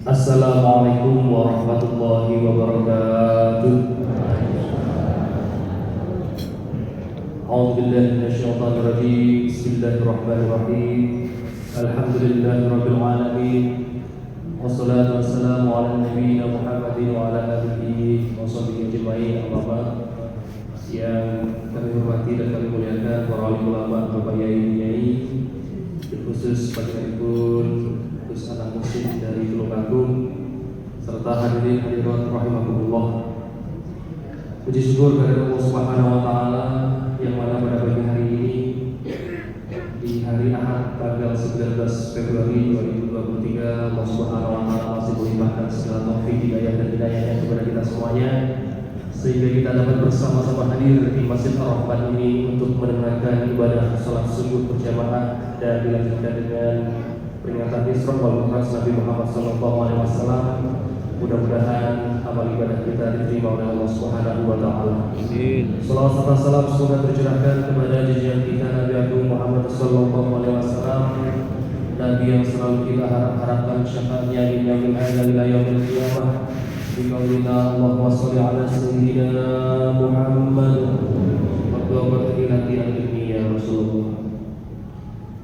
Assalamualaikum warahmatullahi wabarakatuh. A'udzubillahi minasyaitonir rajim. Bismillahirrahmanirrahim. Alhamdulillahirabbil alamin. Wassalatu wassalamu ala nabiyyina Muhammadin wa ala alihi wa sahbihi ajma'in. Amma ba'd. Yang kami hormati dan kami muliakan para ulama, bapak yai, khusus bagi pun anak muslim dari Tulungagung serta hadirin hadirat rahimakumullah. Puji syukur kepada Allah Subhanahu wa taala yang mana pada pagi hari ini di hari Ahad tanggal 19 Februari 2023 Allah Subhanahu wa taala masih melimpahkan segala taufik hidayah dan hidayahnya kepada kita semuanya sehingga kita dapat bersama-sama hadir di Masjid Ar-Rahman ini untuk mendengarkan ibadah salat subuh berjamaah dan dilanjutkan dengan peringatan Isra wal Mi'raj Nabi Muhammad SAW. Mudah-mudahan amal ibadah kita diterima oleh Allah Subhanahu wa taala. Amin. Salawat serta salam semoga tercurahkan kepada junjungan kita Nabi Agung Muhammad SAW, Nabi yang selalu kita harapkan syafaatnya di yaumil akhir ila yaumil qiyamah. Biqaulina Allahumma shalli ala sayyidina Muhammad wa barik ya Rasulullah.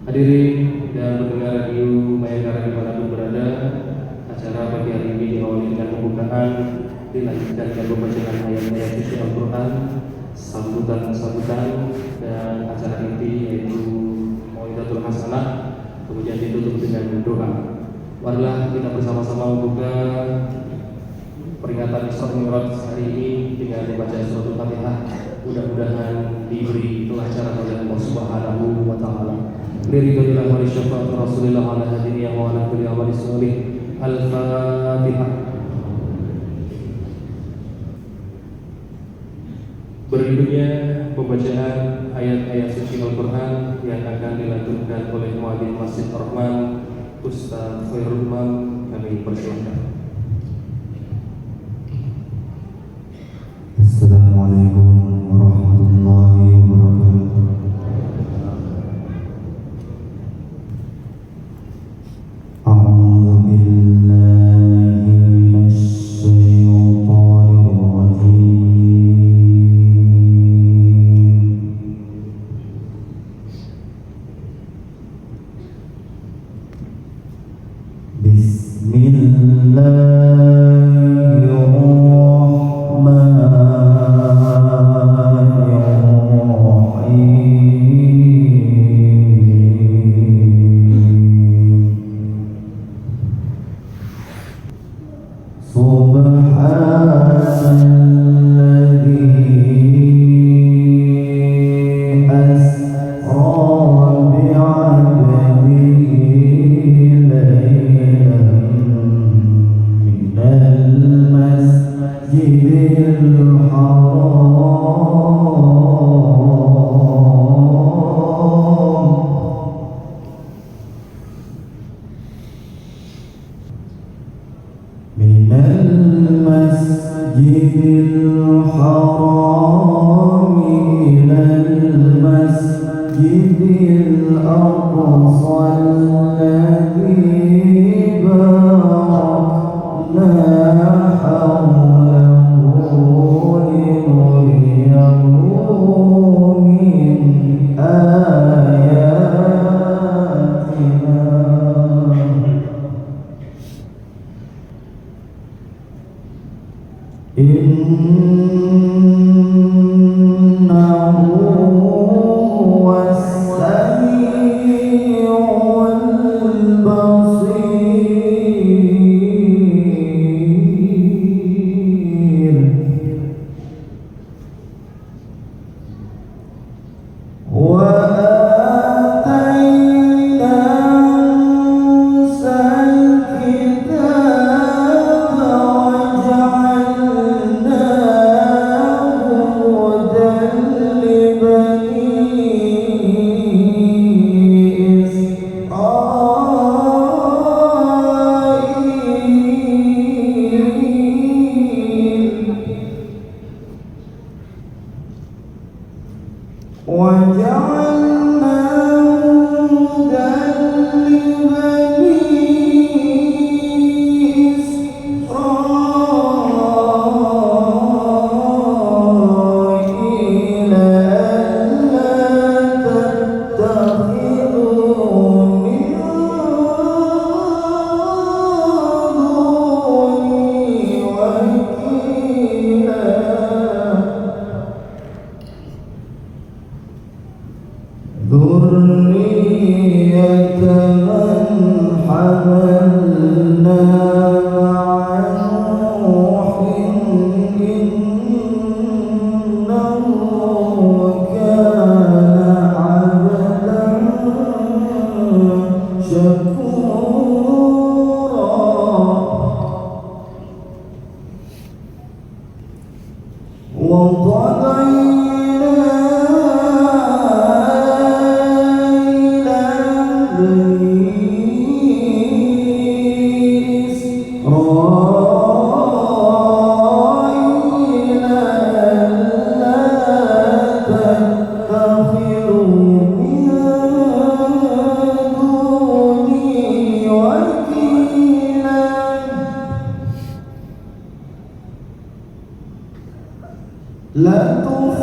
Hadirin dan pendengar radio Mayangkara dimanapun berada, acara pagi hari ini diawali dengan pembukaan, dilanjutkan dengan pembacaan ayat-ayat suci Al-Quran, sambutan dan acara inti yaitu Mau'izatul Hasanah, kemudian ditutup dengan doa. Marilah kita bersama-sama membuka peringatan Isra Mi'raj hari ini dengan membaca suratul Fatihah. Mudah-mudahan diberi kelancaran oleh Allah Subhanahu wa taala. Liridulillah wa lisyafaat Rasulillah ala hadiniya wa ala kulli amali sholih. Al-Fatihah. Berikutnya pembacaan ayat-ayat suci Al-Quran yang akan dilanjutkan oleh muadzin Masjid Ar-Rahman Ustaz Khairul Umam. Kami persilakan. Assalamualaikum warahmatullahi wabarakatuh. A'udzu billahi minasyaitonir rajim. Bismillahirrahmanirrahim. الأقصى الذي باركنا حوله لنريه من آياتنا إنه هو السميع البصير وآتينا موسى الكتاب وجعلناه هدى لبني إسرائيل وجعلناه هدى لبني إسرائيل ألا تتخذوا من دوني وكيلا ذرية من حملنا مع نوح إنه كان عبدا شكورا وقضينا إلى بني إسرائيل ألا تتخذوا من دوني وكيلا لتفسدن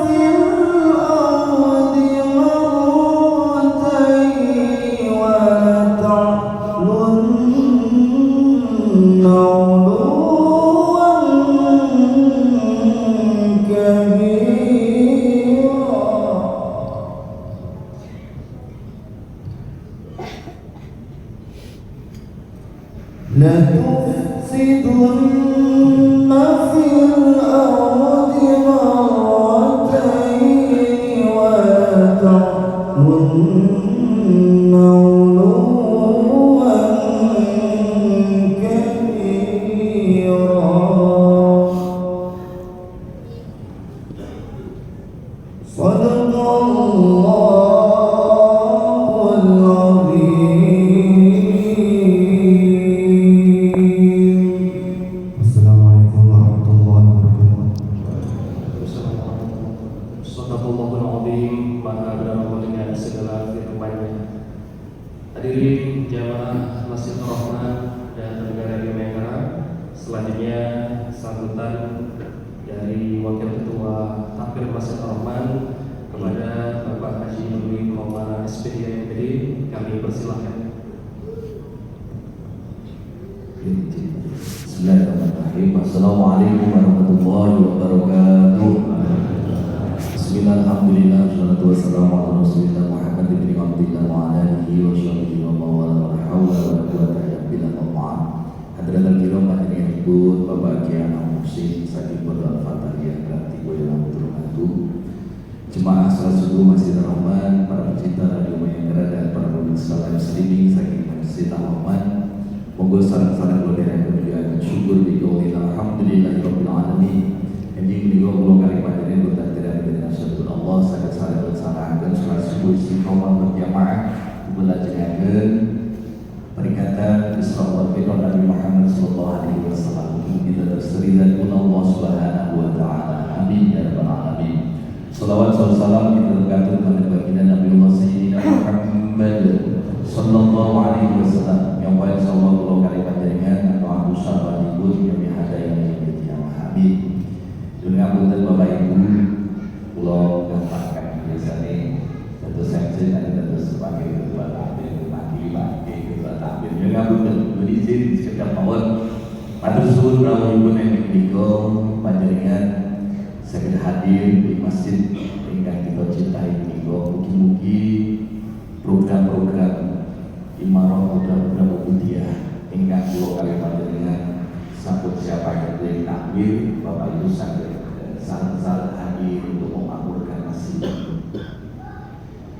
في الأرض مرتين ولتعلن علوا كبيرا لتفسدن في الأرض مرتين ولتعلن علوا كبيرا صدق الله العظيم. Assalamualaikum warahmatullahi wabarakatuh. Sadaqallahul Azim. Maha benar Allah dengan segala firman-Nya. Hadirin jamaah Masjid Ar-Rahman dan pendengar Radio Mekah. Selanjutnya sambutan dari Wakil Ketua Takmir Masjid Ar-Rahman kepada Bapak Haji Nurwi Komara SPD MPD, kami persilahkan. Bismillahirrahmanirrahim. Assalamualaikum warahmatullahi wabarakatuh. Bismillahirrahmanirrahim. Wassalatu wassalamu ala Rasulillah Muhammad bin Abdillah wa ala alihi wa sahbihi wa mawala wa la hawla wa la quwwata illa billah. Hadirin kiram hadirin ibu bapak kiai Muhsin Sakin Badal Fatahiyah Ranti Boyolong Turunatu, jemaah salat subuh Masjid Ar-Rahman, para pecinta Radio Mayangkara dan para pemirsa live streaming Sakin Masjid Ar-Rahman. Monggo sareng-sareng kula derek kemuliaan syukur bi qaulil alhamdulillahirabbil alamin. Enjing menika kula kali panjenengan boten derek dengan syukur Allah saged sareng laksanaken salat subuh istiqomah berjamaah belajengaken peringatan Isra wal Mi'raj Nabi Muhammad sallallahu alaihi wasallam. Kita terseridan pun Allah Subhanahu wa taala. Amin ya rabbal alamin. Salawat salam kita bergantung pada baginda Nabi Sayyidina Muhammad sallallahu alaihi wasallam yang baik sallallahu alaihi wasallam atau Abu Sahabat ibu yang dihadai yang Habib. Dunia punten Bapak Ibu, pulau gampangkan biasanya tentu saja dan tentu sebagai ketua takbir ketua takbir. Dunia punten berizin sekedar mawon matur suwun rawuh ibu nenek niku panjenengan saged hadir di masjid ingkang kita cintai niku. Mugi-mugi program-program imarah program-program Muhammadiyah ingkang kula kalih panjenengan sampun siapa yang takbir Bapak Ibu saged salat hadir untuk memakmurkan masjid.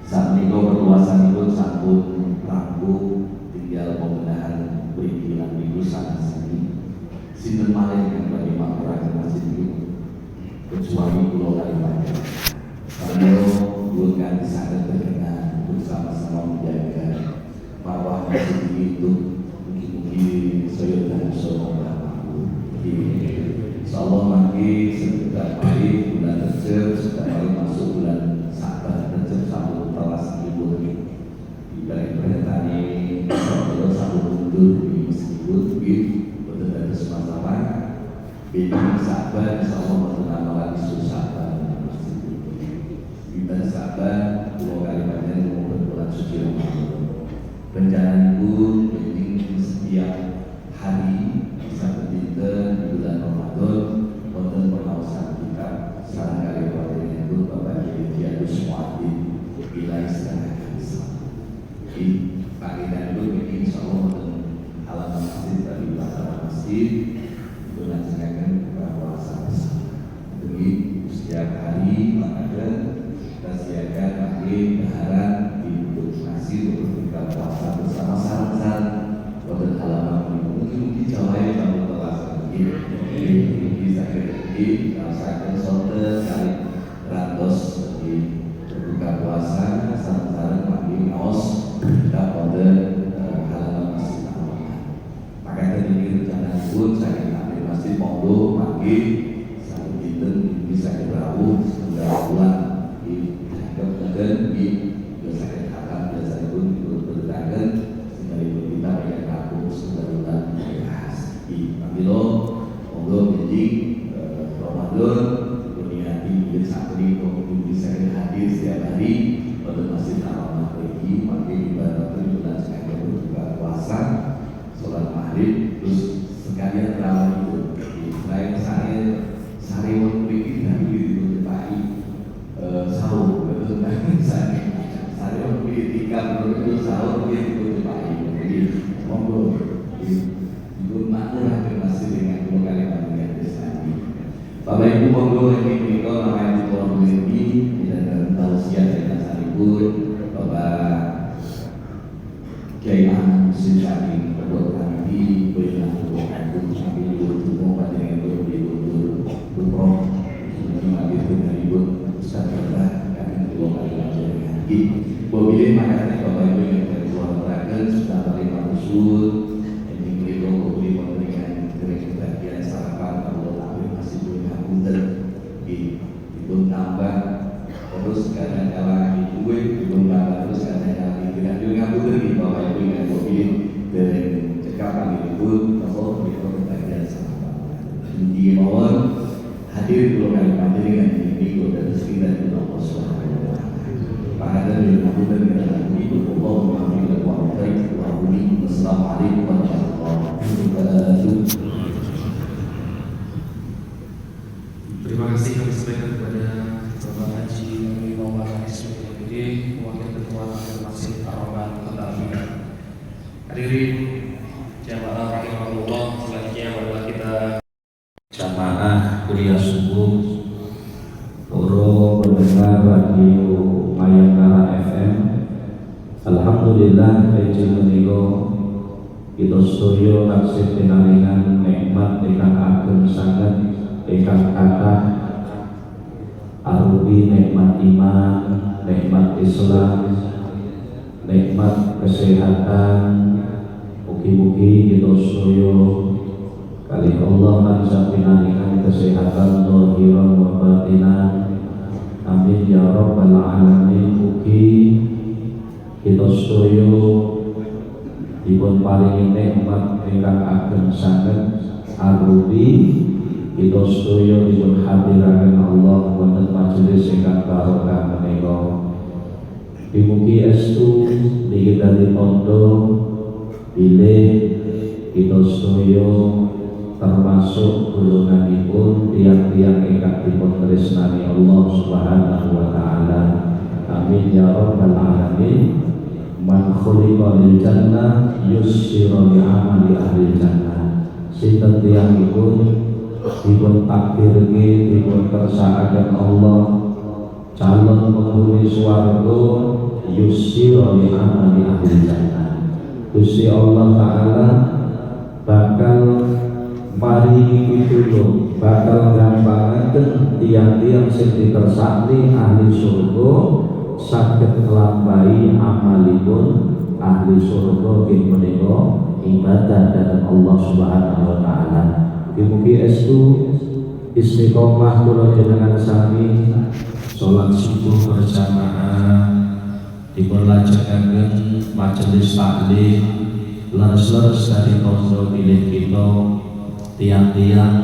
Saat menika perluasan itu sampun rampung, tinggal pembenahan perizinan itu sana sini. Sinten malih yang bagi makmuraken masjid itu kecuali pulau Kalimantan. Kalau bukan sangat berkenan untuk sama-sama menjaga marwah masjid itu, mungkin saya dan saudara insyaallah nanti sebentar lagi bulan Rejab sudah mulai masuk bulan Saban. Rejab sambut telas ibu di balik perhatian kalau sambut mundur di meskipun betul ada masalah beda Saban insyaallah mengenal lagi susah di bulan Saban 2 kali banyak maupun bulan suci Ramadan. Rencana ibu ini setiap hari bisa berdinten di bulan Ramadan wonten pengawasan kita sareng kali wadene ibu Bapak Kiai Gus Muadin bila istana Islam. Di pagi dan ibu ini insyaallah wonten halaman masjid dari belakang masjid dilaksanakan puasa bersama. Demi setiap hari ada kita siapkan pagi daharan di nasi untuk buka puasa bersama sareng-sareng wonten halaman mungkin jawai kalau kelas ini bisa kerja rasakan sote kali ratus di buka puasa sareng-sareng pagi ngaos kita pada halaman masjid Al-Fatihah. Maka tadi rencana pun saya ambil masjid monggo pagi saya dinten bisa berau sudah bulan di dan di biasa kata biasa pun berdagang sehingga kita banyak aku sudah bulan di Pamilo monggo jadi Ramadan dunia ini bersantri untuk bisa hadir setiap hari pada masjid Al-Fatihah lagi pakai ibadah bulan sekalian berbuka puasa sholat maghrib terus sekalian terawih itu selain saya sehari waktu ini dari di pagi sahur betul kan saya waktu itikaf dulu sahur itu pagi jadi monggo ibu makmur masih dengan 2 kali panggilan bersama Bapak Ibu monggo lagi kita namanya di kolom ini dan tausiah dengan salibun Bapak Kiai Ahmad Syekh berbuat kami berilah doa kami untuk panjenengan berdoa umroh kami dengan ibu Ustaz Abah akan 2 kali lagi boleh makanya Bapak Ibu yang dari luar neraka sudah menerima usul ini beliau memberikan bagian sarapan kalau takbir masih belum punten itu nambah terus kadang-kadang itu nambah terus kadang-kadang tidak juga punten di Bapak Ibu yang mobil dari cekapan itu kalau beliau bagian sarapan di mohon hadir 2 kali panjenengan ini dan sekitar itu Allah Subhanahu wa taala. Pada dilakukan dengan itu Allah mengambil kuasa wa hum assalamualaikum warahmatullahi wabarakatuh. Terima kasih kami sampaikan kepada Bapak Haji Maulana Ismail Wakil Ketua Masjid Ar-Rahman Kota Medan. Hadirin jamaah rahimahullah, selanjutnya adalah kita jamaah kuliah subuh Toro pendengar radio Mayangkara FM. Alhamdulillah kaji menika kita sedaya taksih pinaringan nikmat ingkang ageng sanget ingkang kathah arupi nikmat iman, nikmat Islam, nikmat kesehatan. Mugi-mugi kita sedaya kali Allah tansah pinaringan kesehatan zahiran wa batinan Amin ya rabbal alamin. Mugi kita sedaya dipun paringi nikmat ingkang ageng sanget arupi kita sedaya dipun hadiraken Allah wonten majelis ingkang barokah menika. Mugi estu niki dadi tandha bilih kita sedaya termasuk golonganipun tiang-tiang ingkang dipun tresnani Allah Subhanahu wa taala. Amin ya rabbal alamin. Man khuliqa lil jannah yusyira li amali ahli jannah. Sinten tiyangipun dipun takdirke dipun kersakaken Allah calon penghuni swarga yusyira li amali ahli jannah. Gusti Allah taala bakal paringi pitulung, bakal gampangaken tiang-tiang sing dikersakni ahli surga saged nglampahi amalipun ahli surga ing menika ibadah dhateng Allah Subhanahu wa taala. Mugi estu istiqomah kula jenengan sami salat subuh berjamaah dipun lajengaken majelis taklim leres-leres dari tangga bilih kita tiang-tiang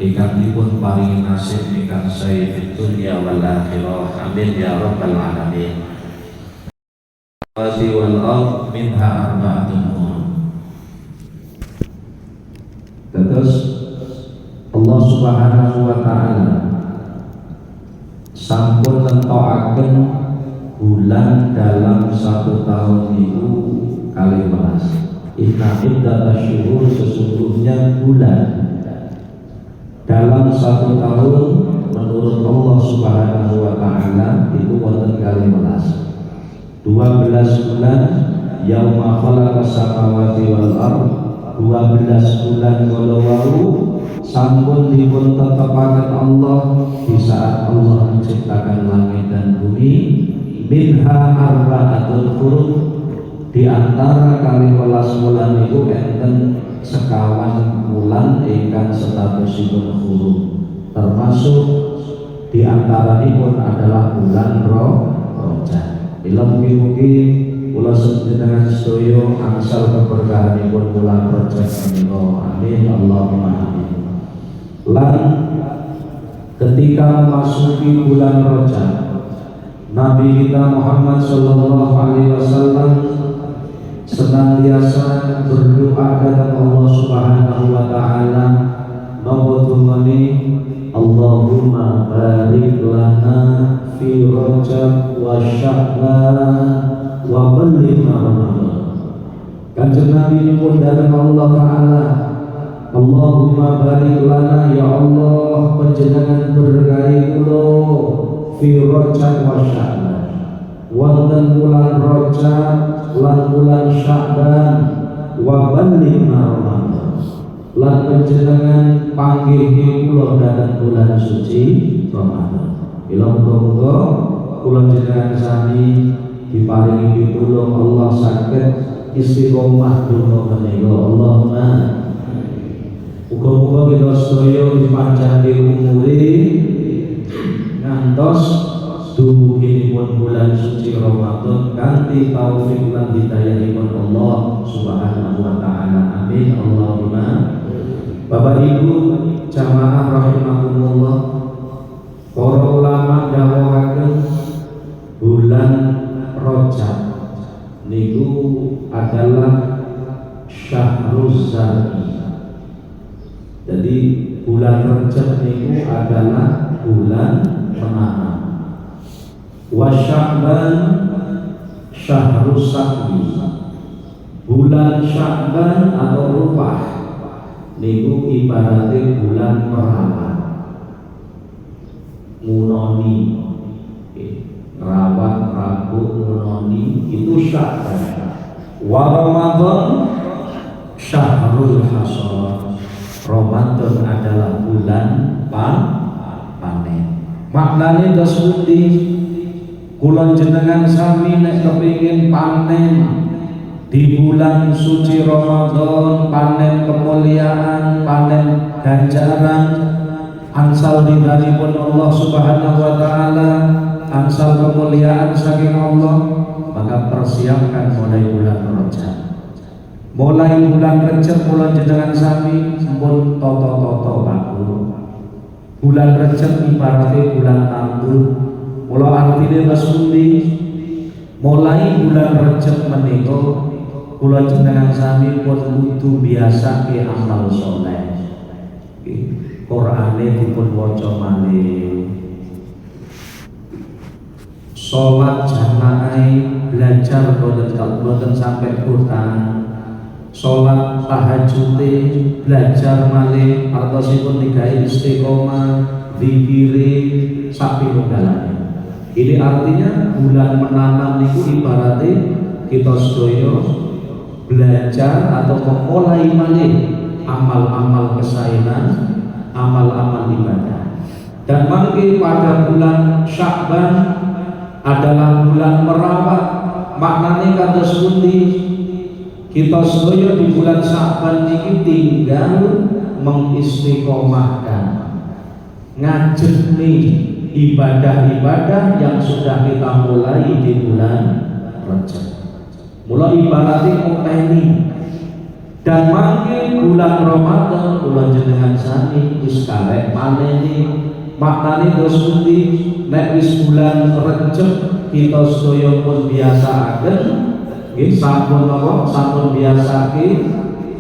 ingkang dipun paringi nasib ingkang sae fid dunya wal akhirah. Amin ya rabbal alamin. Wasi wal ard minha arba'atun hurum. Terus Allah Subhanahu wa taala sampun nentokaken bulan dalam 1 tahun itu kali 11. Inna iddatash syuhur, sesungguhnya bulan dalam 1 tahun menurut Allah Subhanahu wa taala itu wonten kali 12 bulan yauma khalaqas samawati wal ard. 12 bulan kala wau sampun dipun tetepaken Allah di saat Allah menciptakan langit dan bumi. Minha arba'atul hurum, di antara kali 12 bulan itu enten sekawan bulan ingkang statusipun hurum, termasuk di antaranipun adalah bulan Rajab. Mugi-mugi kula sedherek sedaya angsal keberkahanipun bulan Rajab menika. Amin Allahumma amin. Lan ketika memasuki bulan Rajab, Nabi kita Muhammad sallallahu alaihi wasallam senantiasa berdoa kepada Allah Subhanahu wa taala mawdhumani Allahumma barik lana fi Rajab wa Sya'ban wa ballighna Ramadan. Kanjeng Nabi pun dari Allah taala, Allahumma barik lana, ya Allah panjenengan berkahi kula fi Rajab wa Sya'ban, wonten bulan Rajab lan bulan Sya'ban, wa ballighna Ramadan, lan panjenengan panggihi kula dhateng bulan suci Ramadan. Muga-muga kula jenengan sami diparingi pitulung Allah saged istiqomah donga menika. Allahumma muga-muga kita sedaya dipanjangke umure ngantos dumuginipun bulan suci Ramadan kanthi taufik lan hidayahipun Allah Subhanahu wa taala. Amin Allahumma. Bapak Ibu jamaah rahimakumullah, para ulama dawuhaken bulan Rajab niku adalah Syahruz Zaki. Jadi bulan Rajab niku adalah bulan menanam. Wa Sya'ban Syahruz Sakwi. Bulan Sya'ban atau rupah niku ibaratnya bulan perawat, ngunoni, rawat, rambut, ngunoni, itu Sya'ban. Wa Ramadan Syahrul Hasad. Ramadan adalah bulan panen. Maknanya tersebut kula jenengan sami nek kepingin panen di bulan suci Ramadan, panen kemuliaan, panen ganjaran, angsal ridhanipun Allah Subhanahu wa taala, angsal kemuliaan saking Allah, maka persiapkan mulai bulan Rajab. Mulai bulan Rajab bulan jenengan sami sampun toto-toto baku. Bulan Rajab ibaratnya bulan tangguh. Mula artine wis pundi? Mulai bulan Rajab menika kula jenengan sami pun kudu biasa ke amal saleh. Qur'ane dipun waca malih. Salat jamaah belajar boten sampai Quran. Salat tahajud belajar malih artosipun digawe istiqomah zikire sapi dalane. Ini artinya bulan menanam niku ibaratnya kita sedaya belajar atau memulai malih amal-amal kesaenan, amal-amal ibadah. Dan mangke pada bulan Sya'ban adalah bulan merawat. Maknanya kados pundi? Kita sedaya di bulan Sya'ban ini tinggal mengistiqomahkan, ngajeni ibadah-ibadah yang sudah kita mulai di bulan Rajab. Mulai ibaratnya ngopeni. Dan mangke bulan Ramadan bulan jenengan sami wis karek maneni. Maknane terus pundi? Nek wis bulan Rajab kita sedaya pun biasaaken sampun biasake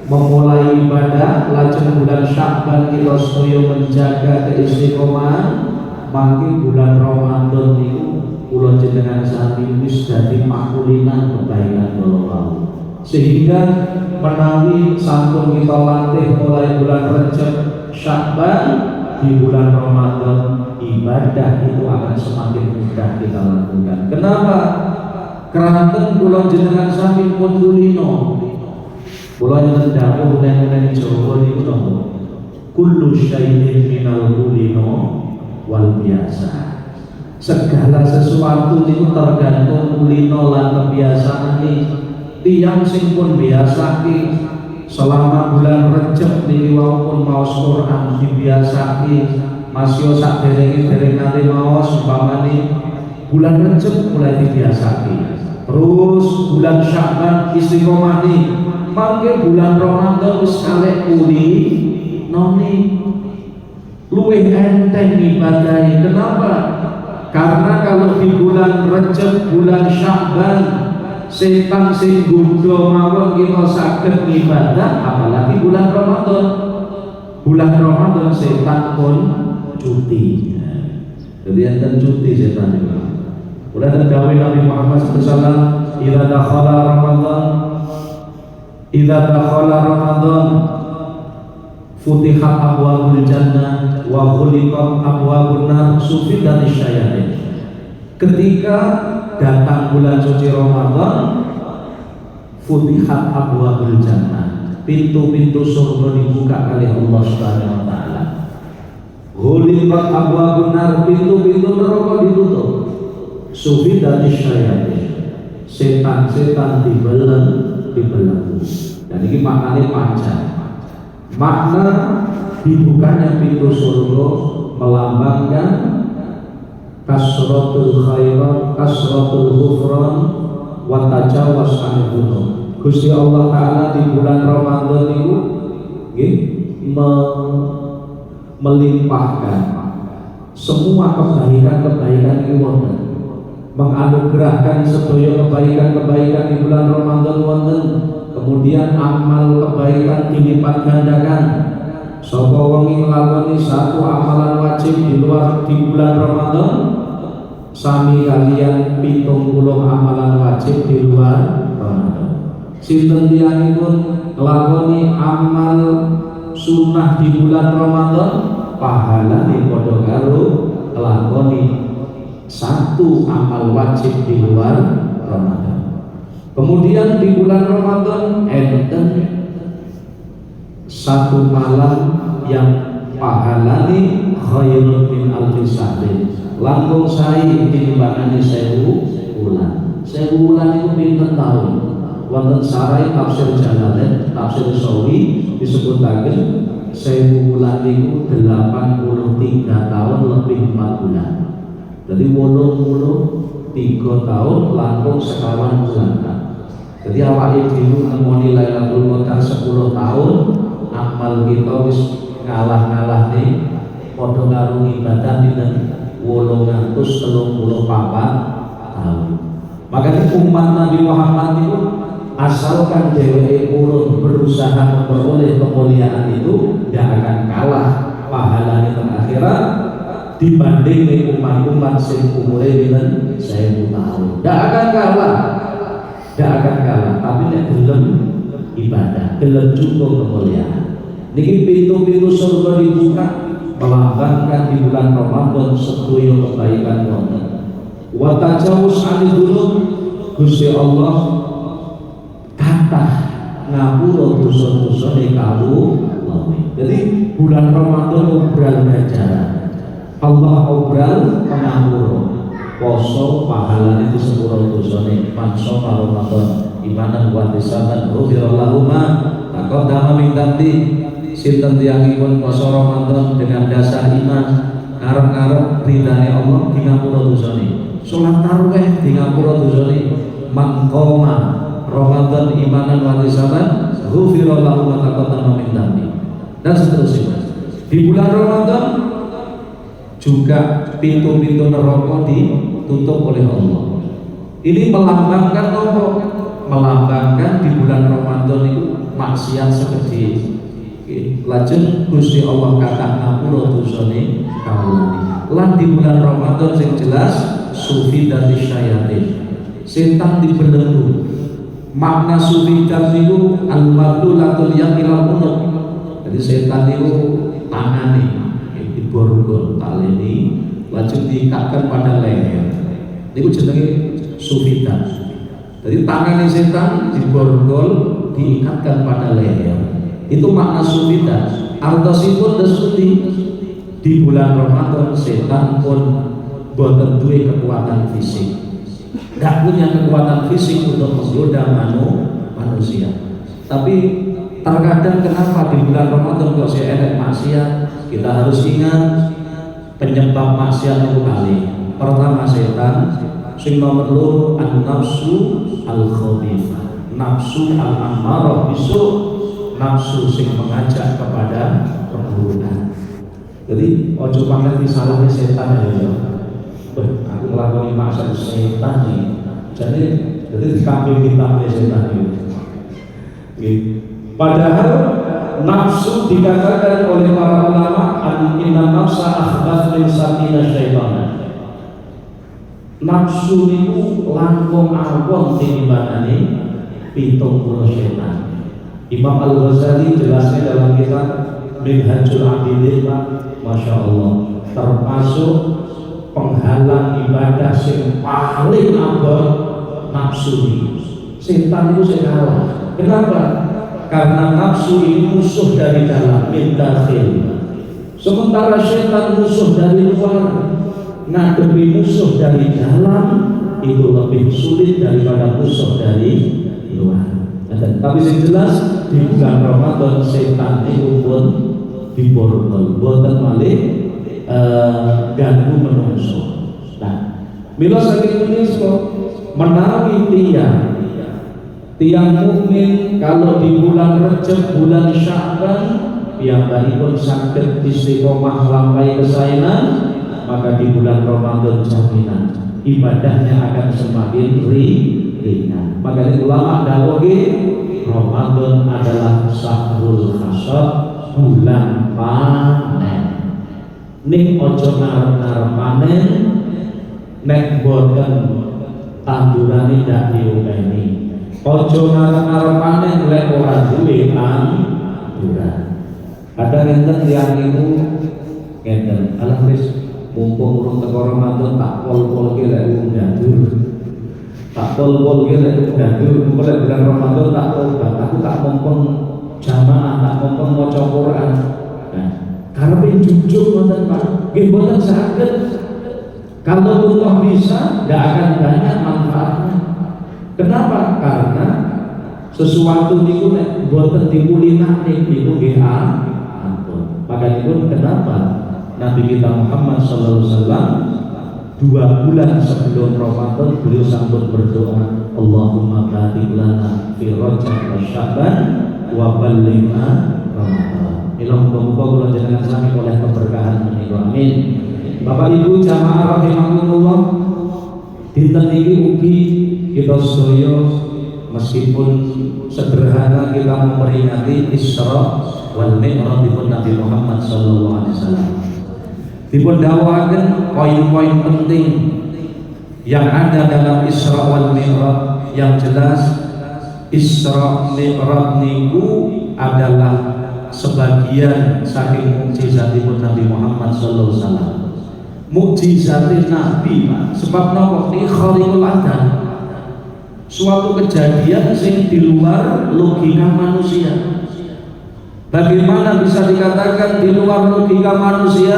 memulai ibadah. Lajeng bulan Sya'ban kita sedaya menjaga keistiqomahan. Mangke bulan Ramadan niku kula jenengan sami wis dadi pakulinan kebaikan kula. Sehingga menawi sampun kita latih mulai bulan Rajab, Sya'ban, di bulan Ramadan ibadah itu akan semakin mudah kita lakukan. Kenapa? Keranten kula jenengan sami pun kulino. Kula yen dawuh neng Jawa niku napa? Kullu syai'in minal kulino wal biasa. Segala sesuatu itu tergantung kulino lan kebiasaan tiyang sing pun biasake selama bulan Rajab niki wau pun maos Quran dibiasake masih saderenge nate maos umpamane bulan Rajab mulai dibiasake. Terus bulan Sya'ban istiqomah nih. Mangke bulan Ramadan wis kalek kuli noni luwih enteng ibadahe. Kenapa? Karena kalau di bulan Rajab, bulan Sya'ban, setan sing gundho mawon kita saged ibadah, apalagi bulan Ramadan. Bulan Ramadan setan pun cuti. Jadi enten cuti setan itu. Ulah dawuh Nabi Muhammad SAW, idza dakhala Ramadan futihat abwabul jannah wa ghuliqat abwabun nar sufidat syayatin. Ketika datang bulan suci Ramadan, futihat abwabul jannah, pintu-pintu surga dibuka oleh Allah Subhanahu wa taala. Ghuliqat abwabun nar, pintu-pintu neraka ditutup. Sufidat syayatin, setan-setan dibelenggu. Dan ini maknanya panjang. Makna dibukanya pintu surga melambangkan kasratul khairat, kasratul ghufran, wa tajawaz anil dzunub. Gusti Allah Ta'ala di bulan Ramadan itu melimpahkan semua kebaikan-kebaikan itu wonten, menganugerahkan sedaya kebaikan-kebaikan di bulan Ramadan wonten. Kemudian amal kebaikan dilipat gandakan. Sapa wong nglakoni satu amalan wajib di bulan Ramadan, sami kalian 70 amalan wajib di luar Ramadan. Sinten tiyangipun nglakoni amal sunnah di bulan Ramadan, pahalane padha karo nglakoni satu amal wajib di luar Ramadan. Kemudian di bulan Ramadan enten satu malam yang pahalane khairun min alfi syahrin, langkung sae tinimbangane 1000 bulan. 1000 bulan itu pinten tahun? Wonten sarai tafsir Jalalain, tafsir Sawi disebutaken 1000 bulan itu 83 tahun lebih 4 bulan. Jadi 83 tahun langkung sekawan bulan. Jadi awak dulu nemoni Lailatul Qadar 10 tahun, amal kita wis ngalah-ngalah nih padha karo ibadah dinten 834 tahun. Makanya umat Nabi Muhammad itu asalkan dheweke urun berusaha memperoleh kemuliaan itu tidak akan kalah pahalanya di akhirat dibanding umat-umat sing umure pinten 1000 tahun. Tidak akan kalah. Tidak akan kalah, tapi nek gelem ibadah, gelem cukup kemuliaan. Niki pintu-pintu surga dibuka melambangkan di bulan Ramadan sedaya kebaikan wonten. Wa tajawuz anil dzunub, Gusti Allah kathah ngapura dosa-dosane kawula. Jadi bulan Ramadan obral ganjaran. Allah obral pengapura. Poso pahalane di sepuro dosane manso Ramadan imanan wa tisaban ghufirallahu ma taqaddama min dzambi. Sinten tiyangipun poso Ramadan dengan dasar iman arep-arep ridane Allah di ngapura dosane. Salat tarawih di ngapura dosane. Man qoma Ramadan imanan wa tisaban ghufirallahu ma taqaddama min dzambi. Dan seterusnya. Di bulan Ramadan juga pintu-pintu neraka ditutup oleh Allah. Ini melambangkan apa? Melambangkan di bulan Ramadan itu maksiat segede. Lajeng Gusti Allah kata ngapura dosane kawula. Lan di bulan Ramadan sing jelas sufi dari syayatin. Setan dibelenggu. Makna sufi itu al-madulatul yaqilal unuk. Jadi setan itu tangane diborgol taleni lajeng diikatkan pada leher. Niku jenenge sufidah. Jadi tangan setan diborgol diikatkan pada leher. Itu makna sufidah. Artosipun desuti di bulan Ramadan setan pun boten duwe kekuatan fisik. Tidak punya kekuatan fisik untuk menggoda manusia. Tapi terkadang kenapa di bulan Ramadan kok saya enek maksiat? Kita harus ingat penyebab maksiat itu kali. Pertama setan, sing nomor loro an-nafsu al-khabithah, nafsu al-ammarah bisu, nafsu sing mengajak kepada keburukan. Jadi ojo pamit disalahnya setan ya. Aku nglakoni maksiat setan nih. Jadi dikambing hitamnya setan itu. Padahal nafsu dikatakan oleh para ulama inna nafsa akhbath min sakina syaitan. Nafsu itu langkung awon tinimbangane 70 setan. Imam Al-Ghazali jelasnya dalam kitab Minhajul Abidin, Masya Allah, termasuk penghalang ibadah yang paling abot nafsu ini. Setan itu sekalah. Kenapa? Karena nafsu ini musuh dari dalam, min dakhil. Sementara setan musuh dari luar, ngadepi musuh dari dalam itu lebih sulit daripada musuh dari luar. Tapi yang jelas di bulan Ramadan setan itu pun diborgol, boten malih ganggu menungso. Nah, mila saking menika menawi tiang mukmin kalau di bulan Rajab, bulan Sya'ban piyambakipun saged istiqomah lampai kesaenan, maka di bulan Ramadan jaminan ibadahnya akan semakin ringan. Makanya ulama dawuhi Ramadan adalah syahrul hasad, bulan panen. Ning ojo ngarep-ngarep panen, nek boten tandurane ndak diopeni. Ojo ngarep-ngarep panen lek ora duwe tanduran. Kadang enten tiyang iku ngeten, alah wis mumpung urung teko Ramadan tak pol-polke lek ndandur. Tak pol-polke lek ndandur, mulai bulan Ramadan tak tobat, aku tak mumpung jamaah, tak mumpung maca Quran. Nah, karepe jujur wonten Pak, nggih mboten saged. Kalau Allah bisa, tidak akan banyak manfaatnya. Kenapa? Karena sesuatu niku nek boten dipulinake niku nggih Maka itu kenapa Nabi kita Muhammad SAW 2 bulan sebelum Ramadan beliau sambut berdoa, Allahumma barik lana fi Rajab wa Sya'ban wa ballighna Ramadan. Ilmu muga kula jenengan sami oleh keberkahan menika. Amin. Bapak Ibu jamaah rahimakumullah, dinten iki ugi kita sedaya meskipun sederhana kita memperingati Isra wal Mi'raj Nabi Muhammad sallallahu alaihi wasallam. Dipun dawuhaken poin-poin penting yang ada dalam Isra wal Mi'raj. Yang jelas Isra Mi'raj niku adalah sebagian saking mukjizatipun Nabi Muhammad sallallahu alaihi wasallam. Mukjizatin Nabi, sebab napa iki khariqul adat. Suatu kejadian sing di luar logika manusia. Bagaimana bisa dikatakan di luar logika manusia?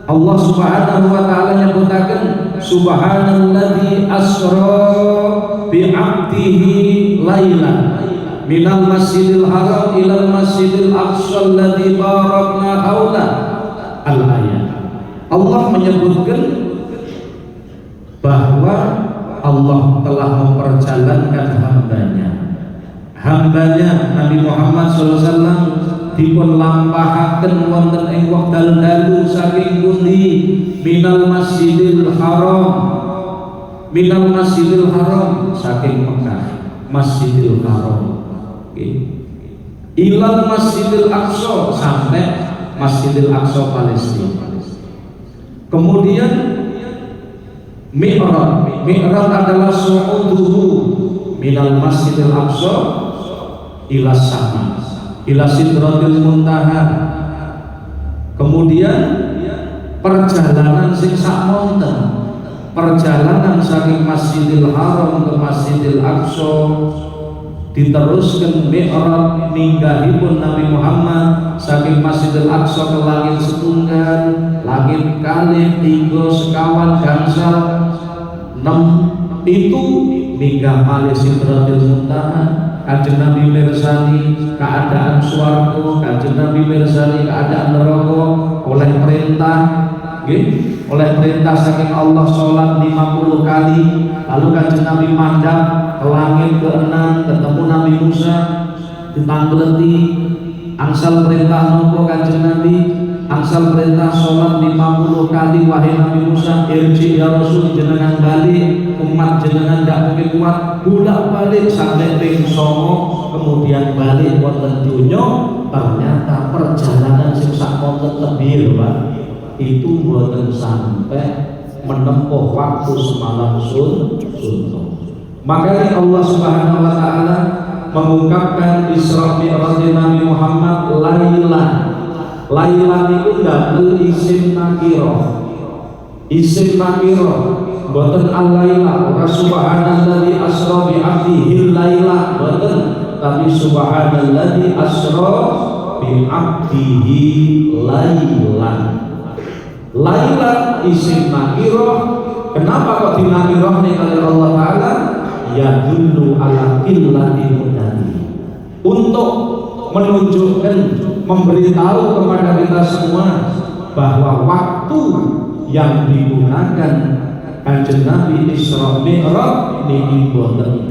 Allah Subhanahu wa taala nyebutaken subhanalladzi asra bi 'abdihi lailan minal masjidil haram ilal masjidil aqsa alladzi barakna haula al-ayat. Allah menyebutkan bahwa Allah telah memperjalankan hambanya Nabi Muhammad SAW dipun lampahaken wonten ing wekdal dalu saking pundi minal masjidil haram saking Mekah Masjidil Haram ilal Masjidil Aqsa sampai Masjidil Aqsa Palestina. Kemudian Mi'raj adalah su'uduhu minal Masjidil Aqsa ila sama ila sidratil muntaha. Kemudian perjalanan sing sakmonten, perjalanan saking Masjidil Haram ke Masjidil Aqsa diteruskan Mi'raj minggahipun Nabi Muhammad saking Masjidil Aqsa ke langit setunggal, langit kalih 3 sekawan gangsal 6 itu minggah malih sidratil muntaha. Kanjeng Nabi mirsani keadaan swarga, kanjeng Nabi mirsani keadaan neraka oleh perintah oleh perintah saking Allah sholat 50 kali. Lalu kanjeng Nabi mandap ke langit ke-6 ketemu Nabi Musa ditanggleti. Angsal perintah nopo kanjeng Nabi? Angsal perintah sholat 50 kali. Wahai Nabi Musa, irji ya Rasul, jenengan balik, umat jenengan tidak mungkin kuat, bolak balik sampai ping 9 kemudian balik wonten dunya. Ternyata perjalanan sing sak wonten tebih Pak, itu mboten sampai menempuh waktu semalam suntuk. Makanya Allah Subhanahu wa taala mengungkapkan Isra Mi'raj Nabi Muhammad lailan itu double isim nakirah. Isim nakirah boten al-laila, ora subhanalladzi asra bi 'abdihi laila boten, tapi subhanalladzi asra bi 'abdihi lailan. Lailan isim nakirah. Kenapa kok dinakirah nih oleh Allah Taala? Ya dulu ala qillati mudati, untuk menunjukkan, memberitahu kepada kita semua bahwa waktu yang digunakan kanjeng Nabi Isra Mi'raj niki boten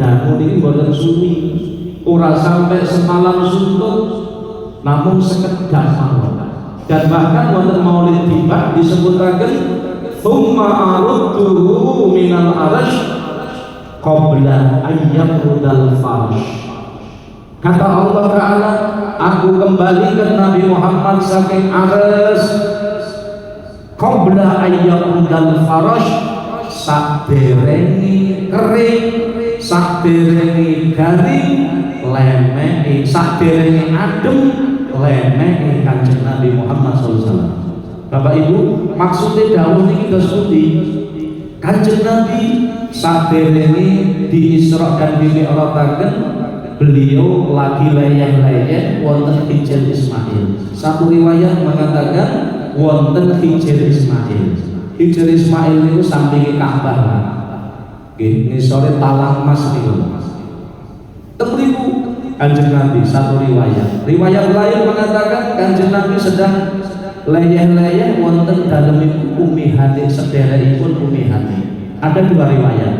dangu niki boten suwi, ora sampai semalam suntuk, namun sekedap mawon. Dan bahkan wonten Maulid tiba disebutaken tsumma arudduhu minal arasy qabla ayyamudal farsh. Kata Allah Ta'ala, aku kembalikan Nabi Muhammad saking aras qabla ayyamudal farsh, saderenge kering, saderenge garing, lemeh, saderenge adem, lemeh kanjeng Nabi Muhammad SAW. Bapak Ibu, maksudnya dawuh niki dos pundi? Kanjeng Nabi saderenge di Isra dan di Mi'rajaken, beliau lagi leyeh-leyeh wonten Hijr Ismail. Satu riwayat mengatakan wonten Hijr Ismail. Hijr Ismail niku sampinge Ka'bah. Nggih, ngisore talang emas niku. Temriku Kanjeng Nabi, satu riwayat. Riwayat lain mengatakan Kanjeng Nabi sedang leyeh-leyeh wonten dalemipun Ummi Hani, sederekipun Ummi Hani. Ada dua riwayat.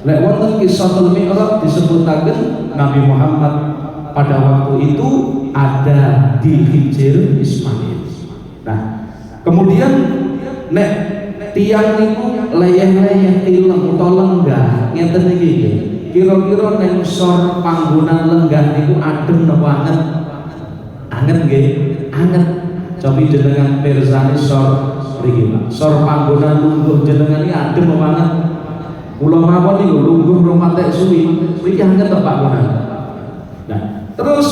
Lek wonten Qissatul Mi'raj disebutaken Nabi Muhammad pada waktu itu ada di Hijr Ismail. Nah, kemudian nek tiang niku leyeh-leyeh tilem utawa lenggah ngeten iki nggih. Kira-kira nek sor panggonan lenggah niku adem napa anget? Anget nggih, anget. Cobi jenengan pirsani sor mriki Pak. Sor panggonan lungguh jenengan iki adem apa anget? Kula mawon niku lungguh romantik suwi, mriki anget to Pak Kunan. Nah, terus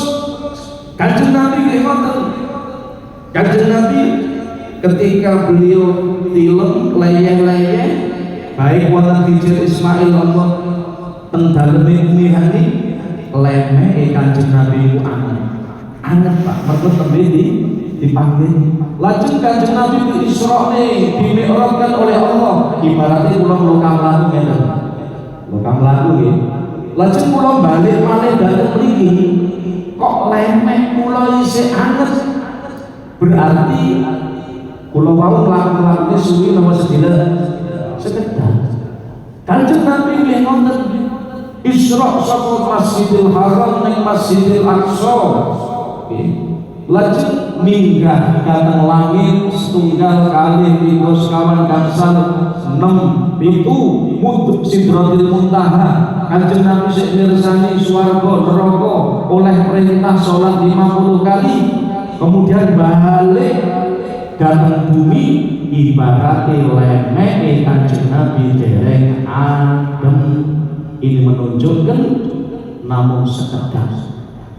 Kanjeng Nabi nggih ngoten. Kanjeng Nabi ketika beliau tilem leyeh-leyeh baik wonten Hijr Ismail maupun teng daleme Ummi Hani lemehe Kanjeng Nabi iku anget Pak, mergo tembe dipanggil. Lajeng Kanjeng Nabi itu Isra'ne dimi'rajkan oleh Allah. Ibaratnya kula lokam laku ngeten. Lokam laku nggih. Lajeng kula balik malih dhateng mriki kok lemeh kula isih anget. Berarti kula wau mlaku-lakune suwi napa sedina sekedar. Kanjeng Nabi nggih ngoten. Isra' saka Masjidil Haram ning Masjidil Aqsa. Lajeng minggah dhateng langit setunggal kali 3 sekawan gangsal 6 pitu mudhuk Sidratil Muntaha. Kanjeng Nabi sik mirsani swarga neraka oleh perintah salat 50 kali. Kemudian balik dhateng bumi ibarate lemehe Kanjeng Nabi dereng adem. Ini menunjukkan namun sekedar.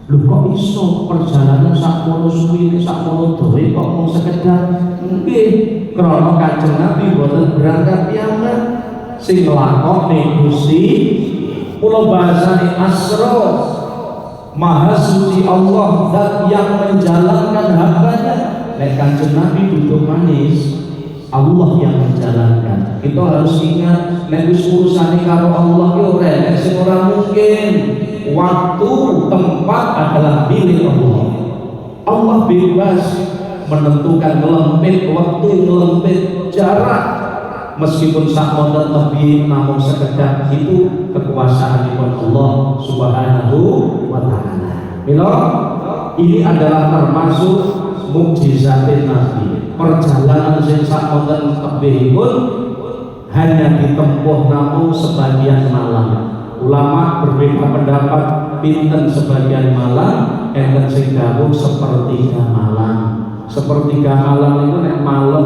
Lho kok iso perjalanan sakmono suwi sakmono dawa kok mung sekedar? Nggih, krana Kanjeng Nabi boten berangkat piyambak. Sing nglakoni Gusti kula bahasane asra Maha Suci Allah, zat yang menjalankan hambanya. Nek Kanjeng Nabi duduk manis, Allah yang menjalankan. Kita harus ingat nek wis urusane karo Allah ki ora nek sing ora mungkin. Waktu, tempat adalah milik Allah. Allah bebas menentukan ngelempit waktu, ngelempit jarak. Meskipun sakmonten tebih namun sekedar itu kekuasaan Allah Subhanahu wa taala. Mila ini adalah termasuk mukjizat Nabi. Perjalanan sing sakmonten tebih pun hanya ditempuh namun sebagian malam. Ulama berbeda pendapat pinten sebagian malam, enten sing dawuh sepertiga malam. Sepertiga malam itu nek malam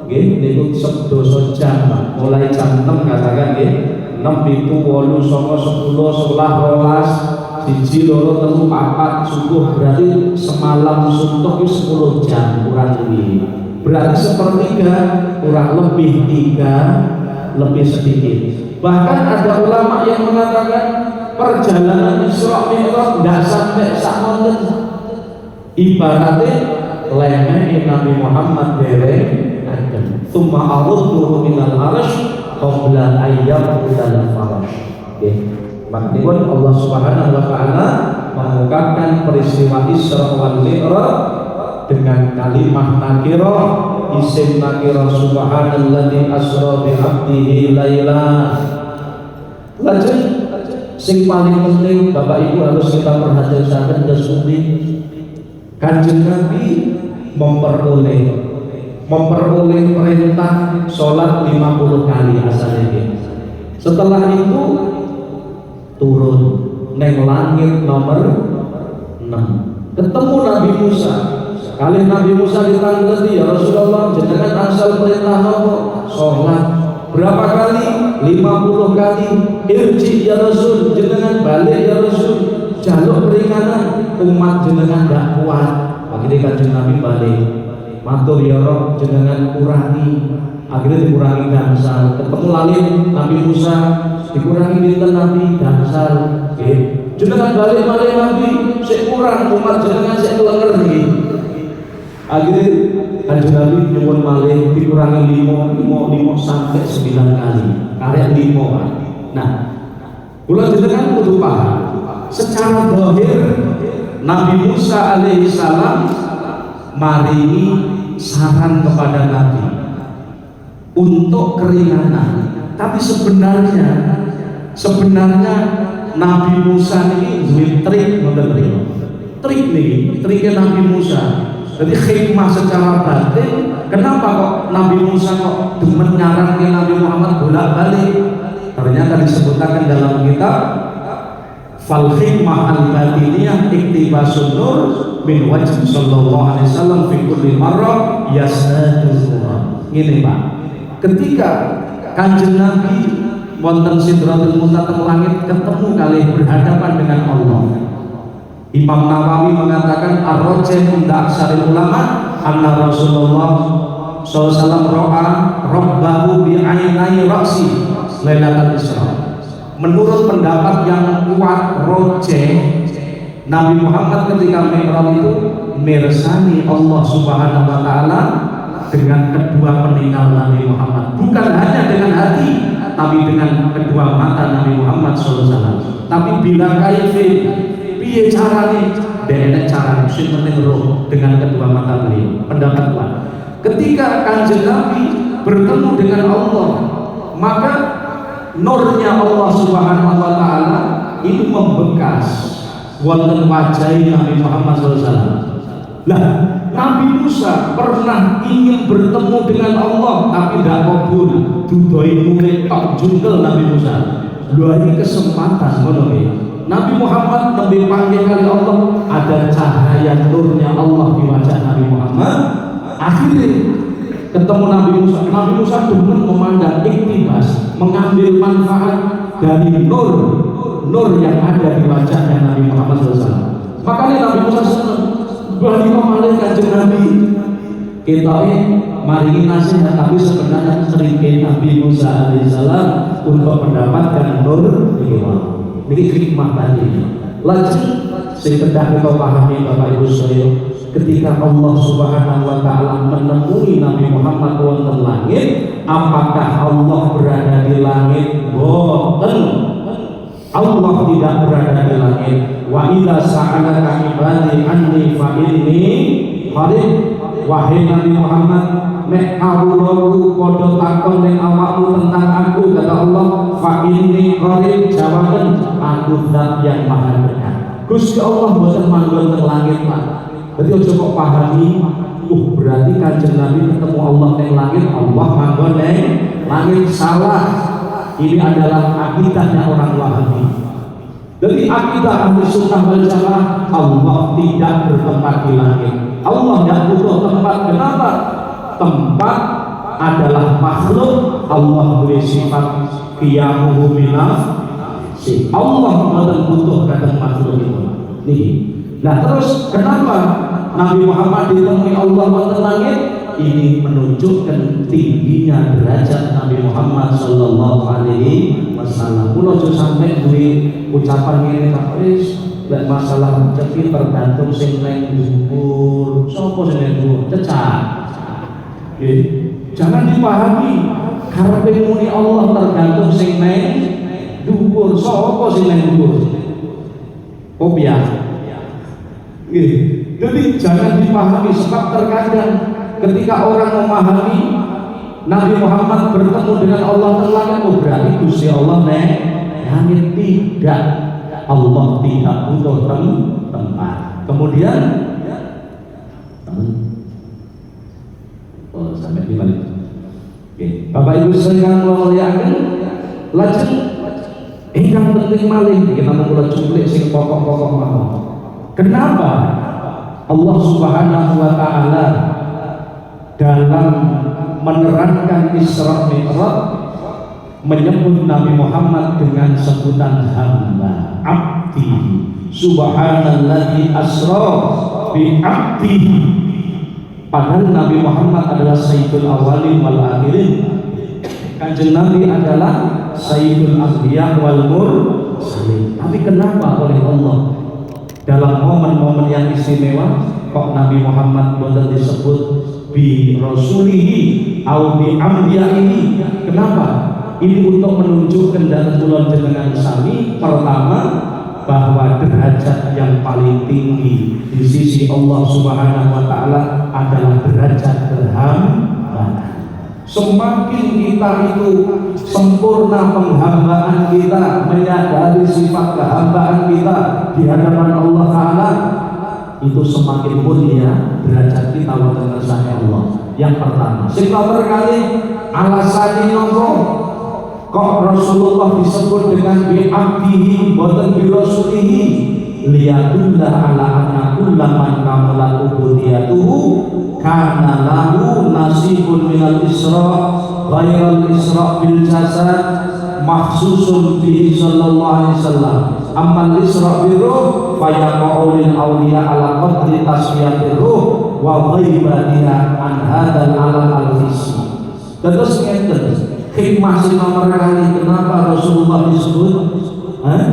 nggih niku sedasa jam, mulai jam 6 katakan nggih 6 7 8 9 10 11 12 1 2 3 4 subuh, berarti semalam suntuk itu 10 jam kurang lebih. Berarti sepertiga kurang lebih 3 lebih sedikit. Bahkan ada ulama yang mengatakan perjalanan Isra Mi'raj tidak sampai sakmonten. Ibaratnya lemehe Nabi Muhammad dereng adem. Tsumma arudduhu minal arsy qabla ayyam udal farash. Nggih. Maksudipun Allah Subhanahu wa taala mengungkapkan peristiwa Isra wal Mi'raj dengan kalimat nakirah, isim nakirah subhanalladzi asra bi 'abdihi laila. Lajeng sing paling penting Bapak Ibu harus kita perhatikan dan suci. Kanjeng Nabi memperoleh perintah sholat 50 kali asalnya. Setelah itu turun neng langit nomor 6 ketemu Nabi Musa. Kali Nabi Musa ditanglet, ya Rasulullah jenengan asal perintah nopo sholat berapa kali? 50 kali. Irji ya Rasul, jenengan balik ya Rasul, jaluk keringanan umat jenengan gak kuat. Akhirnya Kanjeng Nabi balik, matur ya Rob jenengan kurangi. Akhirnya dikurangi gansal. Ketemu lagi Nabi Musa, dikurangi dinten Nabi gansal. Jenengan balik Nabi, sik kurang umat jenengan sik kelenger iki. Akhirnya Kanjeng Nabi nyuwun malih dikurangi 5 sampai 9 kali. Karek 5. Nah, kula jenengan kudu paham. secara zahir Nabi Musa alaihissalam maringi saran kepada Nabi untuk keringanan, tapi sebenarnya Nabi Musa ini trik triknya Nabi Musa. Jadi hikmah secara batin, kenapa kok Nabi Musa kok demen nyarankan Nabi Muhammad bolak-balik? Ternyata disebutkan dalam kitab fal hikmah al batiniyah iktibasun nur min wajh sallallahu alaihi wasallam fi kulli marrah yasnadu. Ini Pak, ketika Kanjeng Nabi wonten Sidratul Muntaha teng langit ketemu kali berhadapan dengan Allah. Imam Nawawi mengatakan ar-rajih inda aksaril ulama anna Rasulullah SAW ro'a rabbahu bi'ainai ra'si lailatul Isra. Menurut pendapat yang kuat rajih, Nabi Muhammad ketika Mi'raj itu mirsani Allah Subhanahu wa taala dengan kedua peninggal Nabi Muhammad, bukan hanya dengan hati tapi dengan kedua mata Nabi Muhammad SAW. Tapi bila kaifin piye carane, dene cara sing penting roh dengan kedua mata beliau. Pendapat kuat. Ketika Kanjeng Nabi bertemu dengan Allah, maka nurnya Allah Subhanahu wa taala itu membekas wonten wajah Nabi Muhammad SAW. Lah, Nabi Musa pernah ingin bertemu dengan Allah tapi tidak kabul. Dudoi murid tok jungkel Nabi Musa. Lho ini kesempatan ngono ya. Nabi Muhammad lebih panggil kali Allah, ada cahaya nurnya Allah di wajah Nabi Muhammad. Akhirnya ketemu Nabi Musa demen memandang iktibas, mengambil manfaat dari nur yang ada di wajahnya Nabi Muhammad SAW. Makanya Nabi Musa senang balik memalih Kanjeng Nabi. Kita mari nasihat, tapi sebenarnya sering Nabi Musa alaihissalam untuk mendapatkan nur ini. Ini hikmah tadi. Lajeng sing kedah kita pahami Bapak Ibu saya, ketika Allah Subhanahu wa taala menemui Nabi Muhammad wonten langit, apakah Allah berada di langit? Boten. Allah tidak berada di langit. Wa idza sa'alaka ibadi anni fa inni qarib. Wahai Nabi Muhammad, nek kawulaku padha takon ning awakmu tentang aku, kata Allah, fa inni qarib, jawaban aku zat yang maha dekat. Gusti Allah boten manggon teng langit, Pak. Berarti aja kok pahami, berarti Kanjeng Nabi ketemu Allah ning langit, Allah manggon ning langit. Salah. Ini adalah akidahnya orang Wahabi. Jadi akidah Ahlus Sunnah wal Jamaah, Allah tidak bertempat di langit. Allah tidak butuh tempat. Kenapa? Tempat adalah makhluk. Allah beri sifat qiyamuhu binaf. Allah tidak butuh kata makhluk itu. Nih. Nah terus kenapa Nabi Muhammad ditemui Allah di langit? Ini menunjukkan tingginya derajat Nabi Muhammad Sallallahu Alaihi Wasallam. Kulo aja sampai duwe ucapan ini Pak Wis, lek masalah rezeki tergantung sing nang dhuwur. Sopo sing nang dhuwur? Cecak. Jangan dipahami karepe muni Allah tergantung sing nang dhuwur. Sopo sing nang dhuwur? Kopiah. Jadi jangan dipahami, sebab terkadang ketika orang memahami Nabi Muhammad bertemu dengan Allah terlangit, berarti Gusti Allah langit. Tidak, Allah tidak butuh tempat. Kemudian sampai di mana? Bapak Ibu sekalian muliakan, lajeng ingkang penting malih kita mulai cukup sing pokok-pokok mau. Kenapa Allah Subhanahu wa taala dalam menerangkan Isra Mi'raj menyebut Nabi Muhammad dengan sebutan hamba, abdi? Subhanalladzi asra bi abdihi. Padahal Nabi Muhammad adalah sayyidul awwalin wal akhirin. Kanjeng Nabi adalah sayyidul anbiya wal mursalin. Tapi kenapa oleh Allah dalam momen-momen yang istimewa kok Nabi Muhammad boten disebut bi rasulihi au bi anbiya'ihi? Kenapa? Ini untuk menunjukkan dan kula jenengan sami, pertama bahwa derajat yang paling tinggi di sisi Allah Subhanahu wa taala adalah derajat berhamba. Semakin kita itu sempurna penghambaan kita, menyadari sifat kehambaan kita di hadapan Allah Ta'ala, itu semakin mulia derajat kita wonten ngersane Allah. Yang pertama, sing nomor kali alasannya nopo kok Rasulullah disebut dengan bi abdihi boten bi rasulihi, liyadullah ala anna kullaman kamalat ubudiyatuhu kana lahu nasibun minal isra ghairal isra bil jasad makhsusun bihi sallallahu alaihi wasallam. Ammal isra bil ruh fayaqa'u lil awliya ala qadri tasfiyatir ruh wa ghaibatiha an hadzal alam al-hissi. Terus ngeten hikmah sing nomor kali kenapa Rasulullah disebut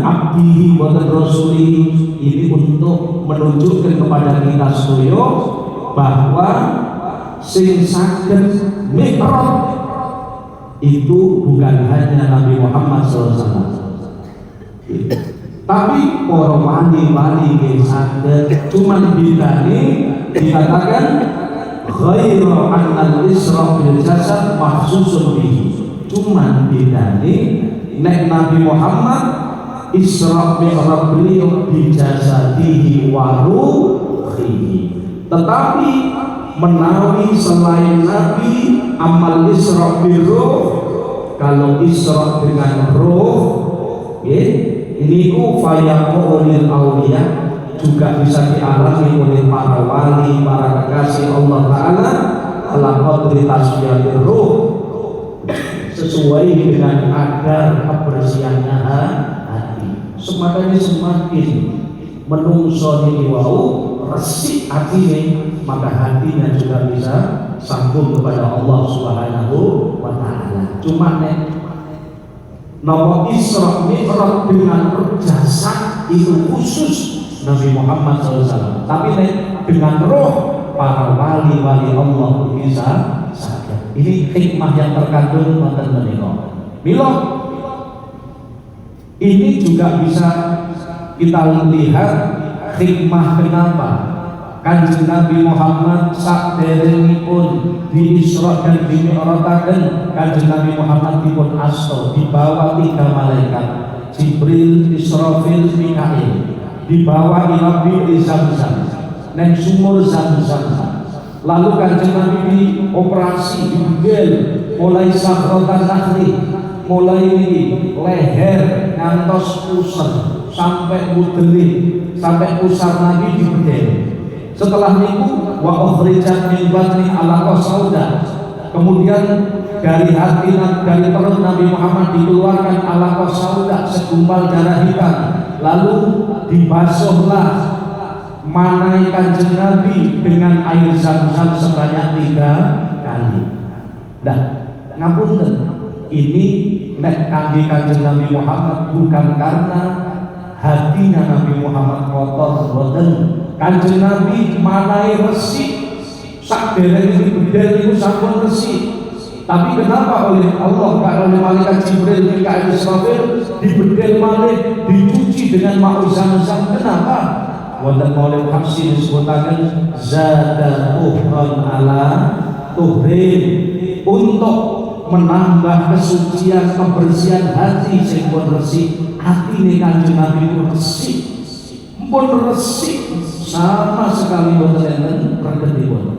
abdihi boten rasuli, ini untuk menunjukkan kepada kita sedoyo bahwa sing saged mi'raj itu bukan hanya Nabi Muhammad SAW, tapi para wali-wali yang saged. Cuman bedane dikatakan ghairu annal isra bil jasad makhsusun bihi, cuman bedane nek Nabi Muhammad isra mi'raj beliau bi jasadihi wa ruhihi. Tetapi menawi selain Nabi amal isra bil ruh, kalau isra dengan ruh ini ku fayaqulil auliya juga bisa dialami oleh para wali, para kekasih Allah Ta'ala ala qadri tasfiyatir ruh, sesuai dengan kadar kebersihannya hati. Semakin menungso niki wau resik hatine, maka hatinya juga bisa sambung kepada Allah Subhanahu wa taala. Cuma nek napa Isra Mi'raj dengan jasad itu khusus Nabi Muhammad SAW, tapi nek dengan roh para wali-wali Allah bisa saja. Ini hikmah yang terkandung wonten menika. Mila ini juga bisa kita lihat hikmah kenapa Kanjeng Nabi Muhammad saderengipun diisra dan dimi'rajaken, Kanjeng Nabi Muhammad dipun asta dibawa 3 malaikat, Jibril, Israfil, Mikail, dibawa ila bi'ri Zamzam, neng sumur Zamzam. Lalu Kanjeng Nabi dioperasi, dibegel mulai sakratan nakhli, mulai leher ngantos pusar sampai mudelih, sampai pusar Nabi dibegel. Setelah niku wa ukhrijat min batni alaqah sauda, kemudian dari hati dari perut Nabi Muhammad dikeluarkan alaqah sauda, segumpal darah hitam, lalu dibasuhlah manai Kanjeng Nabi dengan air Zam-Zam sebanyak 3 kali. Nah, ngapunten, ini nek kangge Kanjeng Nabi Muhammad bukan karena hatinya Nabi Muhammad kotor, boten. Kanjeng Nabi manai resik, sak dereng bedel niku sampun resik. Tapi kenapa oleh Allah, oleh malaikat Jibril, Mikail, Israfil dibedel malih, dicuci dengan ma'u Zamzam? Kenapa? Wonten Maulid Hafsi disebutaken zada tuhran ala tuhrin, untuk menambah kesucian, kebersihan hati sing pun resik. Atine Kanjeng Nabi pun resik, pun resik sama sekali boten enten regetipun.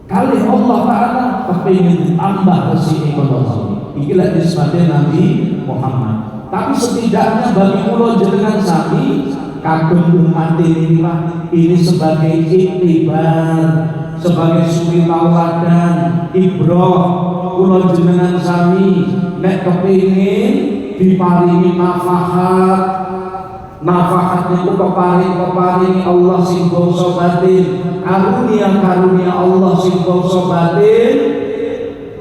Kali Allah Ta'ala kepingin ditambah resik ekonomi. Iki lek disebut Nabi Muhammad. Tapi setidaknya bagi kula jenengan sami kagem umat ini sebagai iktibar, sebagai suri tauladan, ibrah. Kula jenengan sami nek kepingin diparingi nafahat niku keparing Allah sing bangsa batin, karunia Allah sing bangsa batin,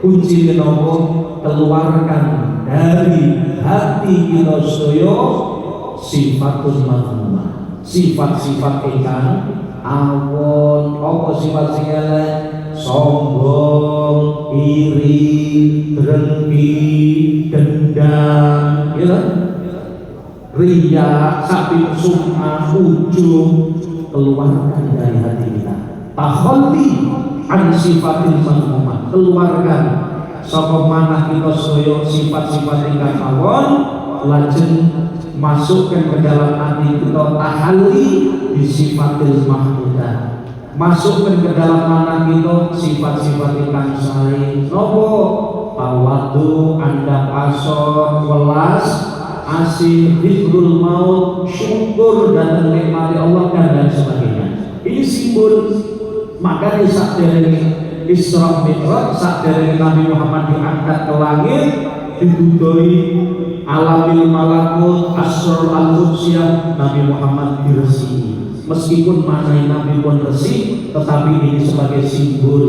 kunci menapa keluarkan dari hati kita sedaya sifatun madhumah, sifat-sifat ingkang awon. Apa sifat sing elek? Sombong, iri, drengki, dendam, ya. riya, sapi sum'ah, ujub, keluarkan dari hati kita. Takhalli an sifatil madhumah, keluarkan saka manah kita sedaya sifat-sifat ingkang mawon, lajeng masukkan ke dalam hati kita tahalli di sifatil mahmudah, masukkan ke dalam manah kita sifat-sifat ingkang sae. Nopo? Tawadu, andap asor, welas asih, dzikrul maut, syukur dan menikmati Allah dan lain sebagainya. Ini simbol. Makanya saat dari Isra Mi'raj, saat dari Nabi Muhammad diangkat ke langit, ditudoi alamil malakut, asrul al-qudsiyah, Nabi Muhammad diresi. Meskipun maknai Nabi pun resi, tetapi ini sebagai simbol.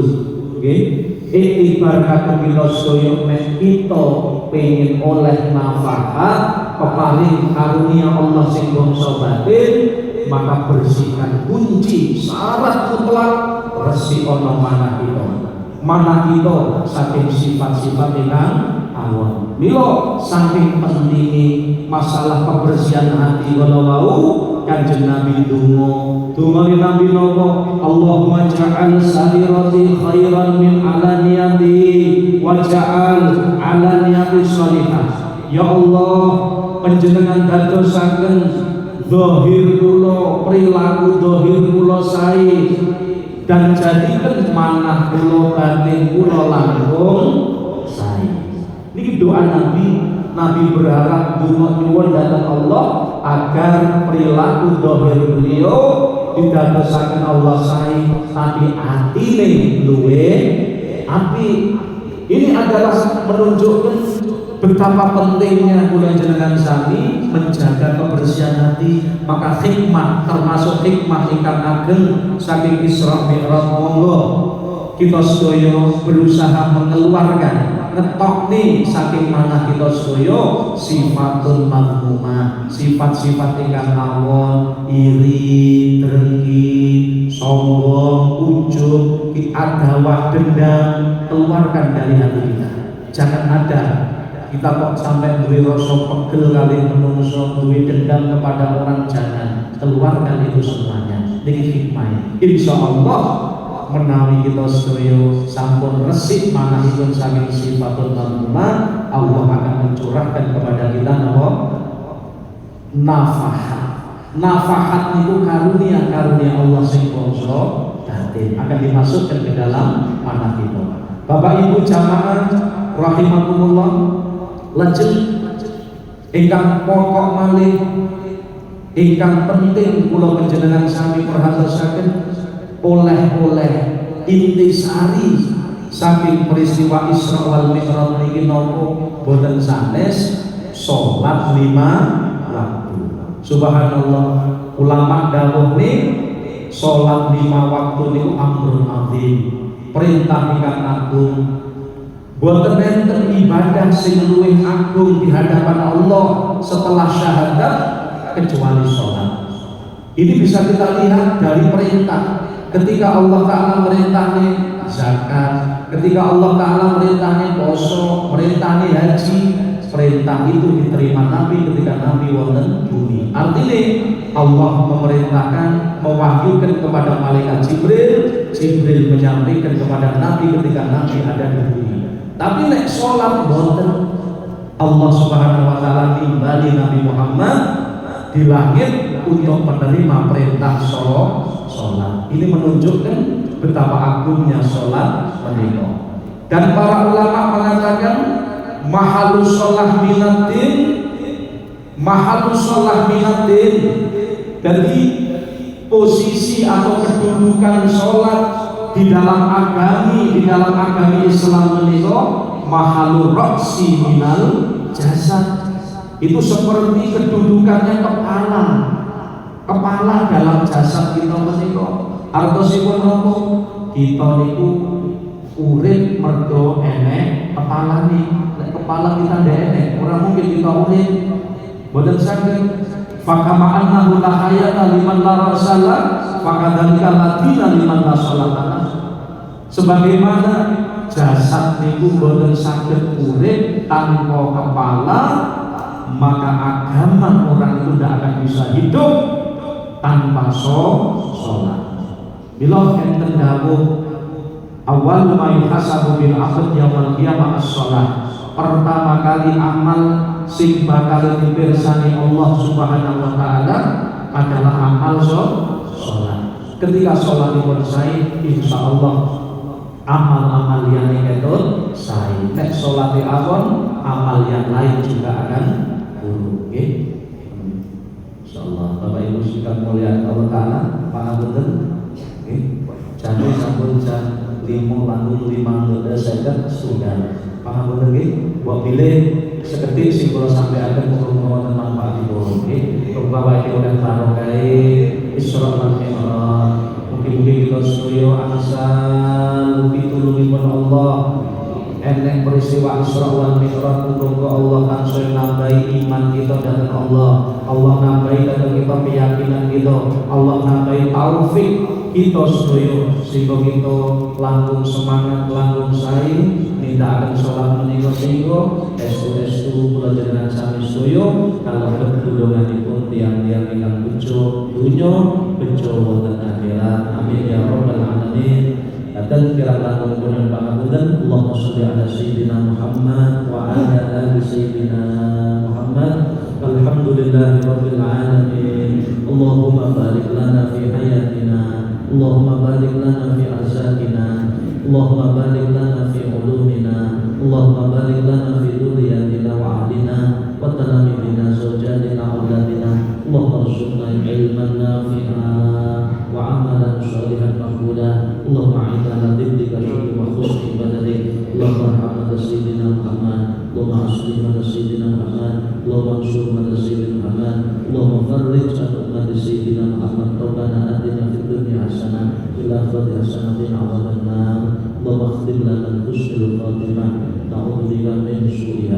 Iktibar kata kita sedaya nek kita pengen oleh nafkah keparing karunia Allah sing bangsa batin, maka bersihkan kunci syarat mutlak resik ana manah kita. Manah kita saking sifat-sifat ingkang awon. Mila saking pentinge masalah kebersihan hati kala wau, Kanjeng Nabi donga Nabi napa? Allahumma ja'al sarirati khairan min alaniyati wa ja'al alaniyati shalihah. Ya Allah, panjenengan dadosaken zahir kula, perilaku zahir kula sae, dan jadikan manah kula, batin kula langkung sae. Niki doa Nabi berharap donga nyuwun dhateng Allah agar perilaku zahir beliau didadosaken Allah sae, tapi atine luwe api. Ini adalah menunjukkan betapa pentingnya kula jenengan sami menjaga kebersihan hati. Maka hikmah, termasuk hikmah ingkang ageng saking Isra Mi'raj, monggo kita sedaya berusaha mengeluarkan, ngetokne saking manah kita sedaya sifatul madhumah, sifat-sifat ingkang awon, iri, drengki, sombong, ujub, adawah, dendam, keluarkan dari hati kita. Jangan ada kita kok sampai duwe rasa pegel kali menungso, duwe dendam kepada orang, jangan. Keluarkan itu semuanya. Niki hikmah. Insyaallah menawi kita sedaya sampun resik manahipun saking sifatul madhumah, Allah akan mencurahkan kepada kita napa? Nafahat. Nafahat itu karunia-karunia Allah sing bangsa batin akan dimasukkan ke dalam manah kita. Bapak Ibu jamaah rahimakumullah, lajeng ingkang pokok malih ingkang penting kula panjenengan sami perhatosaken, oleh-oleh intisari saking peristiwa Isra wal Mi'raj niki napa? Boten sanes salat 5 waktu. Subhanallah, ulama dawuh salat 5 waktu niku amrun azim, perintah ingkang agung. Boten enten ibadah sing luwih agung di hadapan Allah setelah syahadat kecuali sholat. Ini bisa kita lihat dari perintah. Ketika Allah Ta'ala merintahnya zakat, ketika Allah Ta'ala merintahnya poso, merintahnya haji, perintah itu diterima Nabi ketika Nabi wonten bumi. Artinya Allah memerintahkan, mewahyukan kepada malaikat Jibril, Jibril menyampaikan kepada Nabi ketika Nabi ada di bumi. Tapi nek sholat boten, Allah Subhanahu wa Ta'ala timbali Nabi Muhammad di langit untuk menerima perintah sholat. Ini menunjukkan betapa agungnya sholat menika. Dan para ulama mengatakan mahalus sholat minatin, mahalus sholat minatin. Jadi posisi atau kedudukan sholat di dalam agami Islam menika mahalur roksi minal jasad. Itu seperti kedudukannya kepala dalam jasad kita menika. Artosipun napa? Kita niku urip mergo enek kepalane. Nek kepala kita ndak enek, ora mungkin kita urip. Boten saged. Fakama annahu la hayata liman la rasala, fakadzalika ladina liman la salata. Sebagaimana jasad niku boten saged urip tanpa kepala, maka agama orang itu tidak akan bisa hidup tanpa sholat. Bila enten dawuh awal ma yuhasabu bil abd yaumil qiyamah as-shalah. Pertama kali amal sing bakal dipirsani Allah Subhanahu wa taala adalah amal sholat. Ketika sholat dimulai, insyaallah amal-amal yang ketut saya. Nek sholat di awal, amal yang lain juga akan buruk. Insyaallah Bapak Ibu sekalian mulia Allah taala, pangapunten. Jadi sampun jam 5 lalu 5 saya sudah pangapunten nggih. Buat pilih seketik sing kula sampaikan muga-muga manfaat dipun nggih. Bapak Ibu dan barokah Isra lan Mi'raj. Mugi-mugi kita sedaya asal pitulungipun Allah. Eneng peristiwa Isra wal Mi'raj muga Allah tansah nambahi iman kita dhateng Allah. Allah nambahi dhateng kita keyakinan kita. Allah nambahi taufik kita sedaya sehingga kita langkung semangat, langkung sae nindakaken salat menika sehingga estu-estu kula jenengan sami sedaya kalebet tulunganipun tiyang-tiyang ingkang bejo dunya, bejo wonten akhirat. Amin ya rabbal alamin. Dan kiranya kemudian pangapunten Allahumma sholli ala sayyidina Muhammad wa ala ali sayyidina Muhammad. Alhamdulillahi rabbil alamin. Allahumma barik lana fi hayatina, Allahumma barik lana fi arzaqina, Allahumma barik lana fi ulumina, Allahumma barik lana fi dhurriyyatina wa ahlina wa talamidina zawjatina auladina. Allahumma rzuqna ilman nafi'an wa amalan shalihan maqbulan. Allahumma a'inna ala dhikrika wa husni ibadatik. Allahumma arhamna sayyidina Muhammad, Allahumma aslihna sayyidina Muhammad, Allahumma ansurna sayyidina Muhammad, Allahumma farrij an ummati sayyidina Muhammad. Rabbana atina fid dunya hasanah fil akhirati hasanah wa qina adzabannar. Allahumma khtim lana husnul khatimah, na'udzubika min syururi